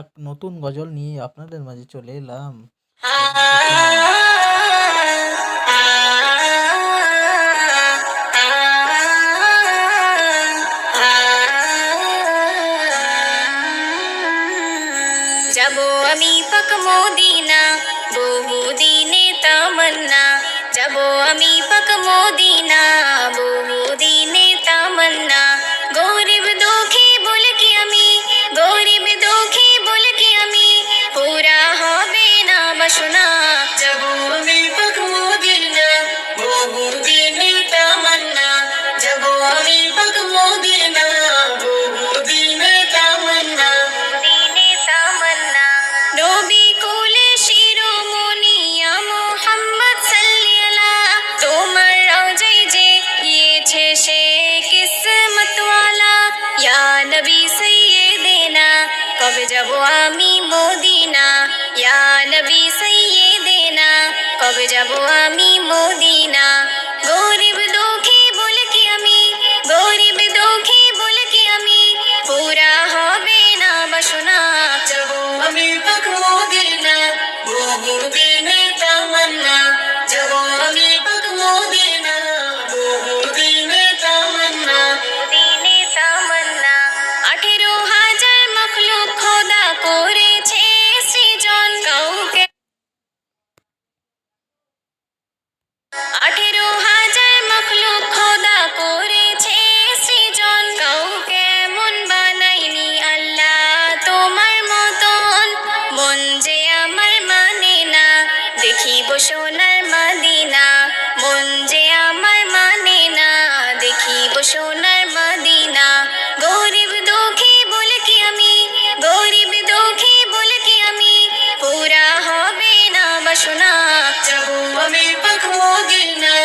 এক নতুন গজল নিয়ে আপনাদের মাঝে চলে এলাম। যাবো আমি পাক মদিনা, বহুদিনে তামান্না। যাবো আমি পাক মদিনা, বহুদিনে তামান্না। গরিব দুঃখী বলে কি আমি, গরিব দুঃখী বলে কি আমি, পুরা হবে না বাসনা। যাবো আমি পাক মদিনা, বহুদিনে তামান্না। যাবো আমি পাক মদিনা, বহুদিনে তামান্না। দিনে তামান্না। নবী কুলে শিরোমণি ইয়া মুহাম্মদ সাল্লি আলা, তোমার রওজায় যে গিয়েছে সে কিসমত ওয়ালা। ইয়া নবী সাইয়্যিদিনা, কবে যাব আমি মদিনা। ইয়া নবী সাইয়্যিদিনা, কবে যাব আমি মদিনা। গরিব দুঃখী বলে কি আমি, গরিব দুঃখী বলে কি আমি, পুরা হবে না বাসনা। যাবো আমি পাক মদিনা, বহুদিনে তামান্না। যাবো আমি পাক মদিনা, বহুদিনে তামান্না। দিনে তামান্না। 18,000 মখলুক খোদা করেছে সৃজন, কাউকে 18,000 মখলুক খোদা করেছে সৃজন, কাউকে মন বানাইনি আল্লাহ তোমার মতন। মন যে আমার মানে না, দেখিব সোনার মদিনা। মন যে আমার মানে না, দেখিব সোনার মদিনা। গরিব দুঃখী বলে কি আমি, গরিব দুঃখী বলে কি আমি, পুরা হবে না বাসনা। যাবো আমি পাক মদিনা,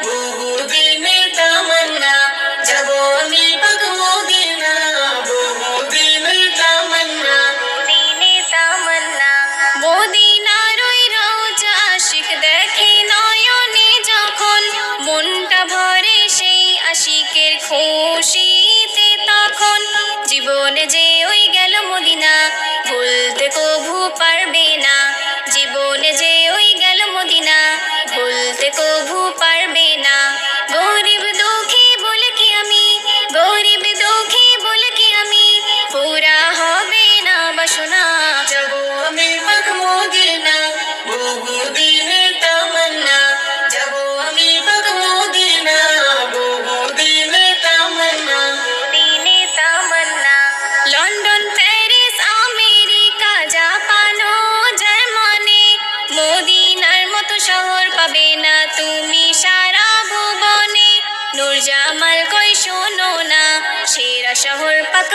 বহুদিনে তামান্না। যাবো আমি পাক মদিনা, বহুদিনে তামান্না। দিনে তামান্না। মদিনার ওই রওজা আশিক দেখে নয়নে যখন, মনটা ভরে সেই আশিকের খুশিতে তখন। জীবনে যে ওই গেল মদিনা, ভুলতে কভু পারবে না। জীবনে যে ওই গেল মদিনা, ভুলতে কভু পারবে না। গরিব দুঃখী বলে কি আমি, গরিব দুঃখী বলে কি আমি, পুরা হবে না বাসনা। যাবো আমি পাক মদিনা, বহুদিনে তামান্না। যাবো আমি পাক মদিনা, বহুদিনে তামান্না। দিনে তামান্না। লন্ডন, প্যারিস, আমেরিকা, জাপান ও জার্মানি, মদিনার মতো শহর পাবে না তুমি সারা ভুবনে। নূর জামাল কই শোনো না, সেরা শহর পাক